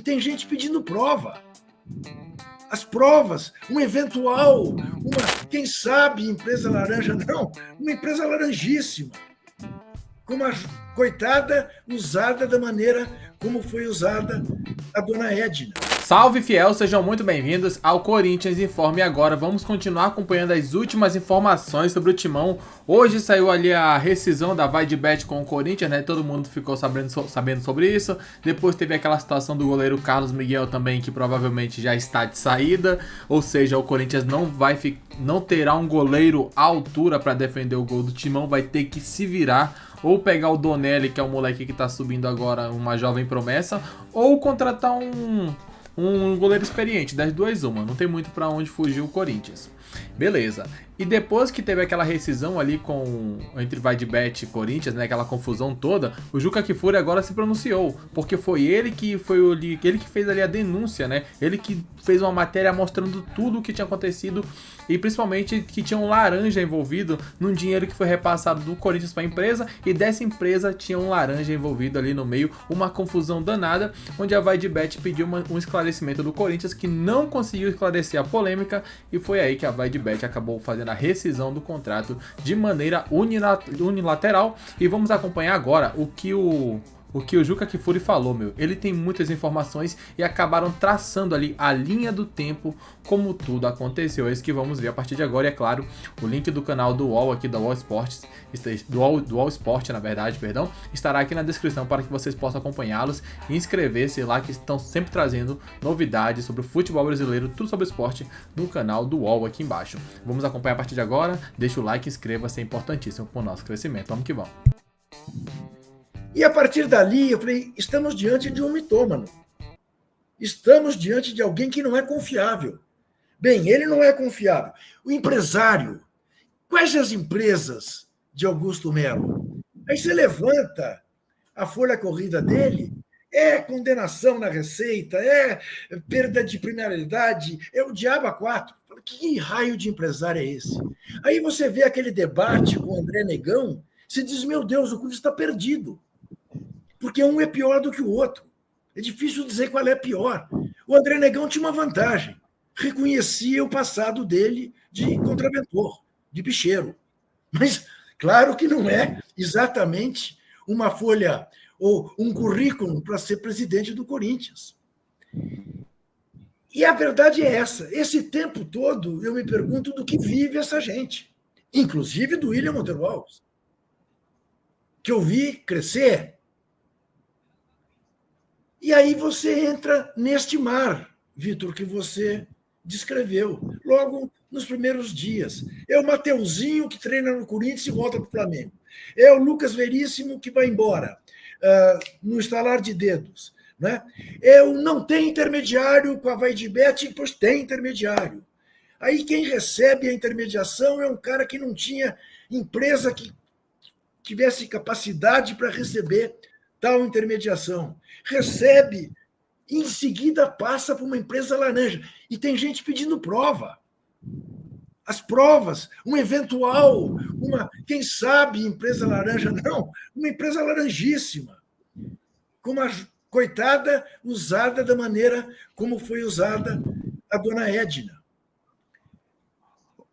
tem gente pedindo prova. As provas, um eventual, quem sabe, empresa laranja, não, uma empresa laranjíssima. Como a coitada usada da maneira como foi usada a dona Edna. Salve fiel, sejam muito bem-vindos ao Corinthians Informe Agora. Vamos continuar acompanhando as últimas informações sobre o Timão. Hoje saiu ali a rescisão da Vaidbet com o Corinthians, né? Todo mundo ficou sabendo sobre isso. Depois teve aquela situação do goleiro Carlos Miguel também, que provavelmente já está de saída. Ou seja, o Corinthians não terá um goleiro à altura para defender o gol do Timão, vai ter que se virar. Ou pegar o Donelli, que é o moleque que tá subindo agora, uma jovem promessa, ou contratar um goleiro experiente, das duas uma. Não tem muito pra onde fugir o Corinthians. Beleza. E depois que teve aquela rescisão ali entre Vaidbet e Corinthians, né, aquela confusão toda, o Juca Kfouri agora se pronunciou, porque foi ele que fez ali a denúncia, né? Ele que fez uma matéria mostrando tudo o que tinha acontecido e principalmente que tinha um laranja envolvido num dinheiro que foi repassado do Corinthians para a empresa, e dessa empresa tinha um laranja envolvido ali no meio, uma confusão danada, onde a Vaidbet pediu um esclarecimento do Corinthians, que não conseguiu esclarecer a polêmica, e foi aí que a Vaidbet acabou fazendo a rescisão do contrato de maneira unilateral. E vamos acompanhar agora o que o Juca Kfouri falou, meu. Ele tem muitas informações e acabaram traçando ali a linha do tempo, como tudo aconteceu. É isso que vamos ver a partir de agora. E é claro, o link do canal do UOL aqui, da UOL Sports, do UOL Sport, na verdade, perdão, estará aqui na descrição para que vocês possam acompanhá-los e inscrever-se lá, que estão sempre trazendo novidades sobre o futebol brasileiro, tudo sobre esporte, no canal do UOL aqui embaixo. Vamos acompanhar a partir de agora. Deixa o like e inscreva-se, é importantíssimo para o nosso crescimento. Vamos que vamos. E a partir dali, eu falei, estamos diante de um mitômano. Estamos diante de alguém que não é confiável. Bem, ele não é confiável. O empresário, quais as empresas de Augusto Melo? Aí você levanta a folha corrida dele, é condenação na receita, é perda de primeridade, é o diabo a quatro. Que raio de empresário é esse? Aí você vê aquele debate com o André Negão, você diz, meu Deus, o Corinthians está perdido. Porque um é pior do que o outro. É difícil dizer qual é pior. O André Negão tinha uma vantagem. Reconhecia o passado dele de contraventor, de bicheiro. Mas, claro que não é exatamente uma folha ou um currículo para ser presidente do Corinthians. E a verdade é essa. Esse tempo todo, eu me pergunto do que vive essa gente. Inclusive do William Monteiro Alves, que eu vi crescer. E aí você entra neste mar, Vitor, que você descreveu, logo nos primeiros dias. É o Mateuzinho que treina no Corinthians e volta para o Flamengo. É o Lucas Veríssimo que vai embora, no estalar de dedos. Né? Não tem intermediário com a Vaidbet, pois tem intermediário. Aí quem recebe a intermediação é um cara que não tinha empresa que tivesse capacidade para receber tal intermediação. Recebe, em seguida passa para uma empresa laranja. E tem gente pedindo prova. As provas, um eventual, quem sabe, empresa laranja, não, uma empresa laranjíssima. Como a coitada usada da maneira como foi usada a dona Edna.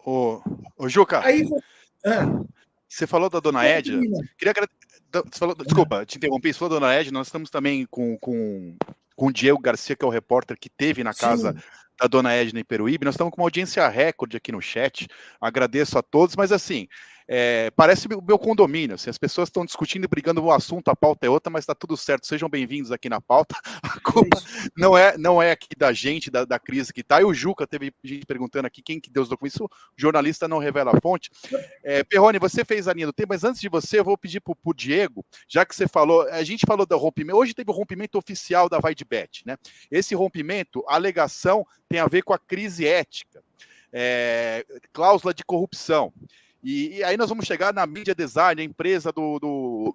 Ô Juca, aí, você falou da dona Edna. Desculpa, te interrompi. Você falou da dona Edna. Nós estamos também com o Diego Garcia, que é o repórter que teve na casa da dona Edna em Peruíbe. Nós estamos com uma audiência recorde aqui no chat. Agradeço a todos, mas assim, parece o meu condomínio. Assim, as pessoas estão discutindo e brigando o assunto, a pauta é outra, mas está tudo certo. Sejam bem-vindos aqui na pauta. A culpa não é aqui da gente, da crise que está. E o Juca, teve gente perguntando aqui quem que deu os documentos. O jornalista não revela a fonte. Perrone, você fez a linha do tempo, mas antes de você, eu vou pedir para o Diego, já que você falou, a gente falou do rompimento, hoje teve o rompimento oficial da Vaidbet, né? Esse rompimento, a alegação tem a ver com a crise ética, cláusula de corrupção. E aí nós vamos chegar na Media Design, a empresa do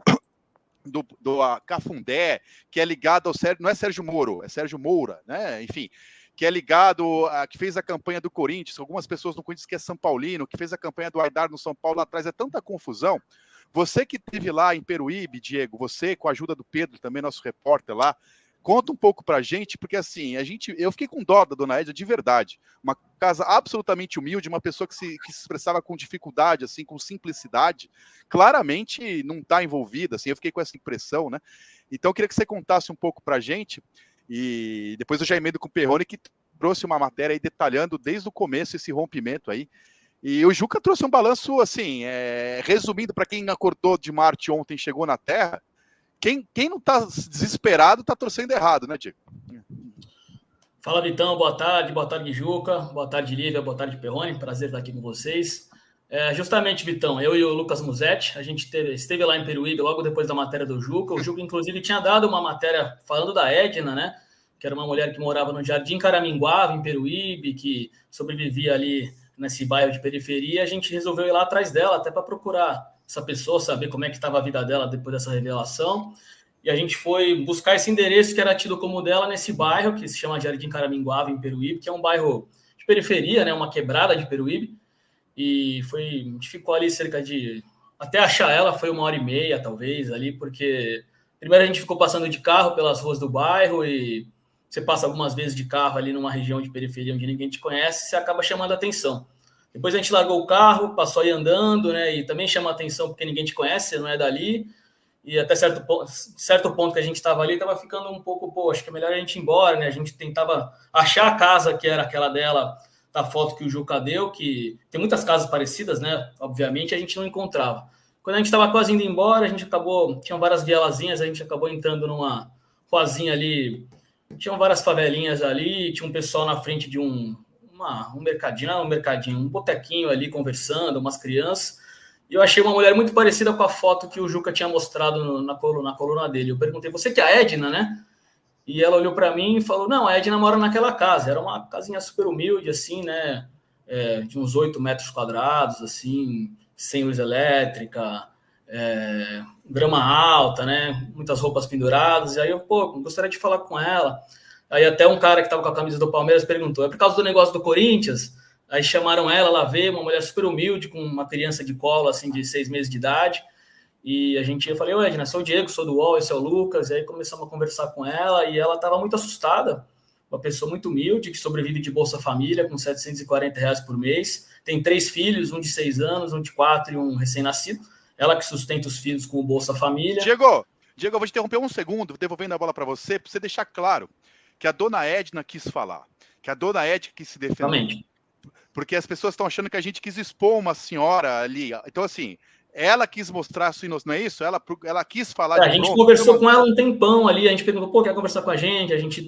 Cafundé, que é ligado ao Sérgio, não é Sérgio Moro, é Sérgio Moura, né? Enfim, que é ligado, que fez a campanha do Corinthians, algumas pessoas no Corinthians que é São Paulino, que fez a campanha do Aidar no São Paulo lá atrás, é tanta confusão. Você que esteve lá em Peruíbe, Diego, você com a ajuda do Pedro, também nosso repórter lá, Conta um pouco pra gente, porque assim, eu fiquei com dó da dona Edna de verdade. Uma casa absolutamente humilde, uma pessoa que se expressava com dificuldade, assim, com simplicidade, claramente não está envolvida, assim, eu fiquei com essa impressão, né? Então eu queria que você contasse um pouco pra gente, e depois eu já emendo com o Perrone, que trouxe uma matéria aí detalhando desde o começo esse rompimento aí. E o Juca trouxe um balanço, assim, resumindo, para quem acordou de Marte ontem e chegou na Terra, quem não está desesperado está torcendo errado, né, Diego? Fala, Vitão, boa tarde, Juca, boa tarde, Lívia, boa tarde, Perrone, prazer estar aqui com vocês. Justamente, Vitão, eu e o Lucas Musetti, a gente esteve lá em Peruíbe logo depois da matéria do Juca. O Juca, inclusive, tinha dado uma matéria falando da Edna, né? Que era uma mulher que morava no Jardim Caraminguava, em Peruíbe, que sobrevivia ali nesse bairro de periferia. A gente resolveu ir lá atrás dela, até para procurar essa pessoa, saber como é que estava a vida dela depois dessa revelação. E a gente foi buscar esse endereço que era tido como dela nesse bairro, que se chama Jardim Caraminguava, em Peruíbe, que é um bairro de periferia, né? Uma quebrada de Peruíbe. E a gente ficou ali cerca de... Até achar ela foi 1h30, talvez, ali, porque primeiro a gente ficou passando de carro pelas ruas do bairro e você passa algumas vezes de carro ali numa região de periferia onde ninguém te conhece, você acaba chamando a atenção. Depois a gente largou o carro, passou aí andando, né? E também chama a atenção porque ninguém te conhece, você não é dali. E até certo ponto que a gente estava ali, estava ficando um pouco, pô, acho que é melhor a gente ir embora, né? A gente tentava achar a casa que era aquela dela, da foto que o Juca deu, que tem muitas casas parecidas, né? Obviamente, a gente não encontrava. Quando a gente estava quase indo embora, a gente acabou... Tinham várias vielazinhas, a gente acabou entrando numa ruazinha ali. Tinham várias favelinhas ali, tinha um pessoal na frente de um mercadinho, um botequinho ali conversando, umas crianças. E eu achei uma mulher muito parecida com a foto que o Juca tinha mostrado na coluna dele. Eu perguntei, você que é a Edna, né? E ela olhou para mim e falou, não, a Edna mora naquela casa. Era uma casinha super humilde, assim, né? De uns 8 metros quadrados, assim, sem luz elétrica, grama alta, né? Muitas roupas penduradas. E aí eu, gostaria de falar com ela. Aí até um cara que estava com a camisa do Palmeiras perguntou, é por causa do negócio do Corinthians? Aí chamaram ela veio, uma mulher super humilde, com uma criança de colo, assim, de 6 meses de idade. E eu falei, ô Edna, sou o Diego, sou do UOL, esse é o Lucas. E aí começamos a conversar com ela e ela estava muito assustada. Uma pessoa muito humilde, que sobrevive de Bolsa Família, com R$ 740 por mês. Tem 3 filhos, um de 6 anos, um de 4 e um recém-nascido. Ela que sustenta os filhos com o Bolsa Família. Diego, eu vou te interromper um segundo, devolvendo a bola para você deixar claro que a dona Edna quis falar, que a dona Edna quis se defender. Exatamente. Porque as pessoas estão achando que a gente quis expor uma senhora ali. Então, assim, ela quis mostrar sua inocência, não é isso? Ela quis falar A gente conversou com ela um tempão ali, a gente perguntou, quer conversar com a gente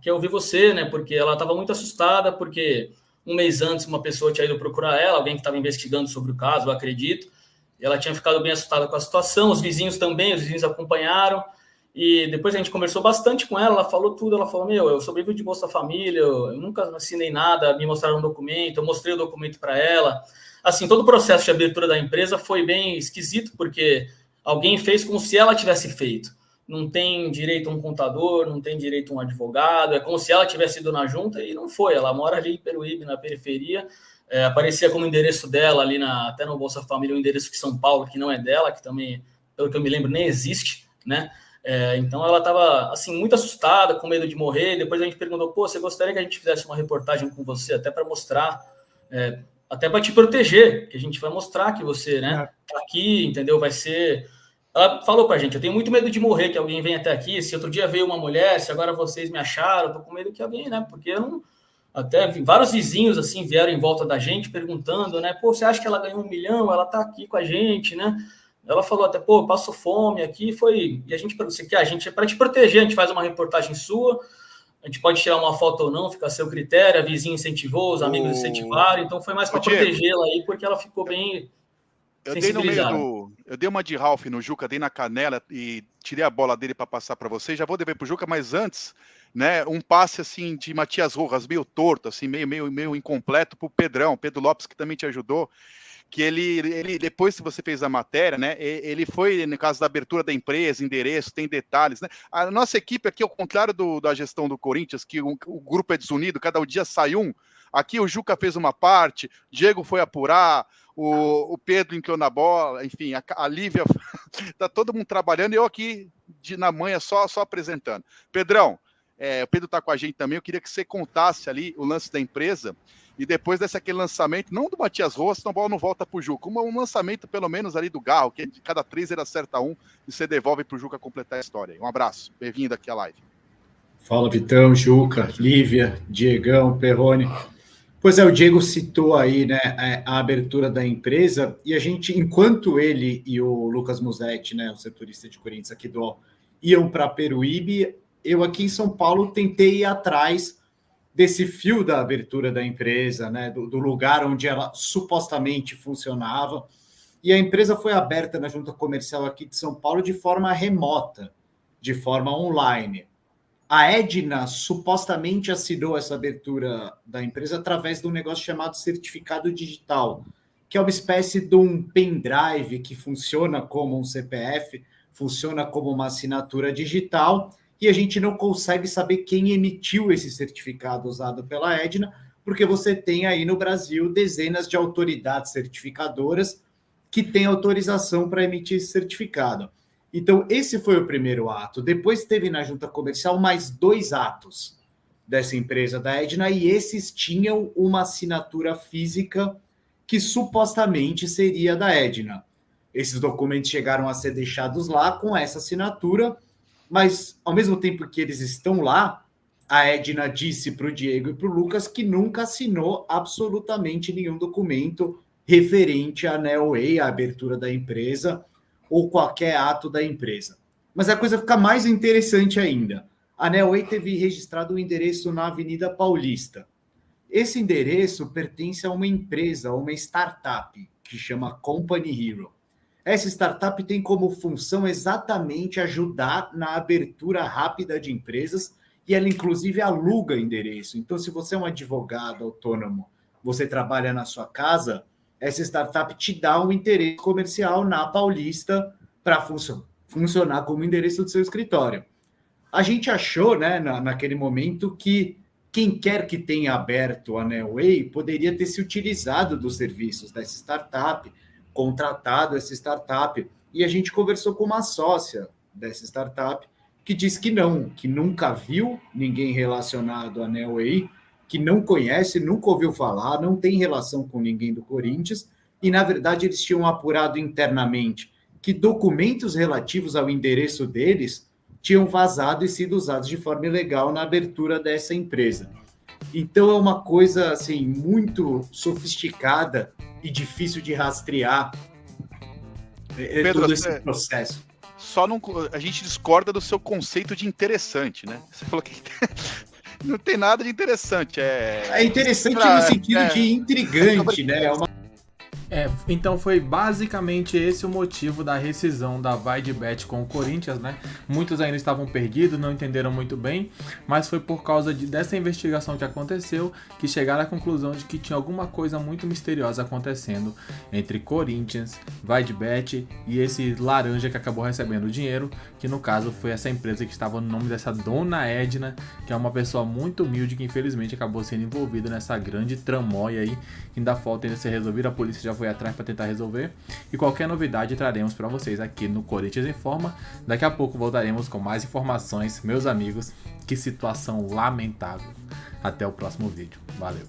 quer ouvir você, né? Porque ela estava muito assustada, porque um mês antes uma pessoa tinha ido procurar ela, alguém que estava investigando sobre o caso, eu acredito, e ela tinha ficado bem assustada com a situação, os vizinhos também, os vizinhos acompanharam, e depois a gente conversou bastante com ela falou tudo, ela falou, eu sobrevivo de Bolsa Família, eu nunca assinei nada, me mostraram um documento, eu mostrei o documento para ela. Assim, todo o processo de abertura da empresa foi bem esquisito, porque alguém fez como se ela tivesse feito. Não tem direito a um contador, não tem direito a um advogado, é como se ela tivesse ido na junta e não foi. Ela mora ali em Peruíbe, na periferia, aparecia como endereço dela ali, até no Bolsa Família, um endereço de São Paulo, que não é dela, que também, pelo que eu me lembro, nem existe, né? Então ela estava assim, muito assustada, com medo de morrer. Depois a gente perguntou, você gostaria que a gente fizesse uma reportagem com você, até para mostrar... até para te proteger, que a gente vai mostrar que você, né, tá aqui, entendeu? Vai ser... Ela falou pra gente, eu tenho muito medo de morrer, que alguém venha até aqui, se outro dia veio uma mulher, se agora vocês me acharam, eu tô com medo que alguém, né, porque eu não... Até vários vizinhos, assim, vieram em volta da gente, perguntando, né, você acha que ela ganhou 1 milhão? Ela tá aqui com a gente, né? Ela falou até, eu passo fome aqui, e a gente, você quer, a gente é para te proteger, a gente faz uma reportagem sua, a gente pode tirar uma foto ou não, fica a seu critério, a vizinha incentivou, os amigos incentivaram, então foi mais para protegê-la aí, porque ela ficou bem sensibilizada. Eu dei uma de Ralph no Juca, dei na canela e tirei a bola dele para passar para você, já vou dever pro Juca, mas antes, né, um passe assim de Matias Rojas, meio torto, assim, meio incompleto pro Pedro Lopes, que também te ajudou, que ele depois que você fez a matéria, né, ele foi, no caso da abertura da empresa, endereço, tem detalhes, né, a nossa equipe aqui, ao contrário da gestão do Corinthians, que o grupo é desunido, cada dia sai um, aqui o Juca fez uma parte, Diego foi apurar, o Pedro entrou na bola, enfim, a Lívia, tá todo mundo trabalhando, e eu aqui na manhã só apresentando. Pedrão, o Pedro está com a gente também, eu queria que você contasse ali o lance da empresa, e depois desse aquele lançamento, não do Matias Rojas, senão a bola não volta para o Juca, um lançamento pelo menos ali do Garro, que de cada 3 ele acerta um, e você devolve para o Juca completar a história. Um abraço, bem-vindo aqui à live. Fala, Vitão, Juca, Lívia, Diegão, Perrone. Pois é, o Diego citou aí, né, a abertura da empresa, e a gente, enquanto ele e o Lucas Musetti, né, o setorista de Corinthians aqui do UOL, iam para Peruíbe, eu aqui em São Paulo tentei ir atrás desse fio da abertura da empresa, né, do lugar onde ela supostamente funcionava, e a empresa foi aberta na junta comercial aqui de São Paulo de forma remota, de forma online. A Edna supostamente assinou essa abertura da empresa através de um negócio chamado certificado digital, que é uma espécie de um pendrive que funciona como um CPF, funciona como uma assinatura digital, e a gente não consegue saber quem emitiu esse certificado usado pela Edna, porque você tem aí no Brasil dezenas de autoridades certificadoras que têm autorização para emitir esse certificado. Então, esse foi o primeiro ato. Depois teve na junta comercial mais 2 atos dessa empresa da Edna, e esses tinham uma assinatura física que supostamente seria da Edna. Esses documentos chegaram a ser deixados lá com essa assinatura, mas ao mesmo tempo que eles estão lá, a Edna disse para o Diego e para o Lucas que nunca assinou absolutamente nenhum documento referente à Neoway, à abertura da empresa, ou qualquer ato da empresa. Mas a coisa fica mais interessante ainda. A Neoway teve registrado um endereço na Avenida Paulista. Esse endereço pertence a uma empresa, uma startup, que chama Company Hero. Essa startup tem como função exatamente ajudar na abertura rápida de empresas, e ela inclusive aluga endereço. Então, se você é um advogado autônomo, você trabalha na sua casa, essa startup te dá um endereço comercial na Paulista para funcionar como endereço do seu escritório. A gente achou, né, naquele momento, que quem quer que tenha aberto a Neoway poderia ter se utilizado dos serviços dessa startup, contratado essa startup, e a gente conversou com uma sócia dessa startup que disse que não, que nunca viu ninguém relacionado a Neoway, que não conhece, nunca ouviu falar, não tem relação com ninguém do Corinthians, e, na verdade, eles tinham apurado internamente que documentos relativos ao endereço deles tinham vazado e sido usados de forma ilegal na abertura dessa empresa. Então, é uma coisa assim, muito sofisticada e difícil de rastrear Pedro, todo esse processo. A gente discorda do seu conceito de interessante, né? Você falou que... Não tem nada de interessante. É interessante no sentido de intrigante, né? Então foi basicamente esse o motivo da rescisão da VaideBet com o Corinthians, né? Muitos ainda estavam perdidos, não entenderam muito bem, mas foi por causa dessa investigação que aconteceu que chegaram à conclusão de que tinha alguma coisa muito misteriosa acontecendo entre Corinthians, VaideBet e esse laranja que acabou recebendo o dinheiro, que no caso foi essa empresa que estava no nome dessa dona Edna, que é uma pessoa muito humilde que infelizmente acabou sendo envolvida nessa grande tramóia aí, que ainda falta ainda ser resolvida, a polícia já foi atrás para tentar resolver, e qualquer novidade traremos para vocês aqui no Corinthians Informa. Daqui a pouco voltaremos com mais informações, meus amigos. Que situação lamentável. Até o próximo vídeo. Valeu.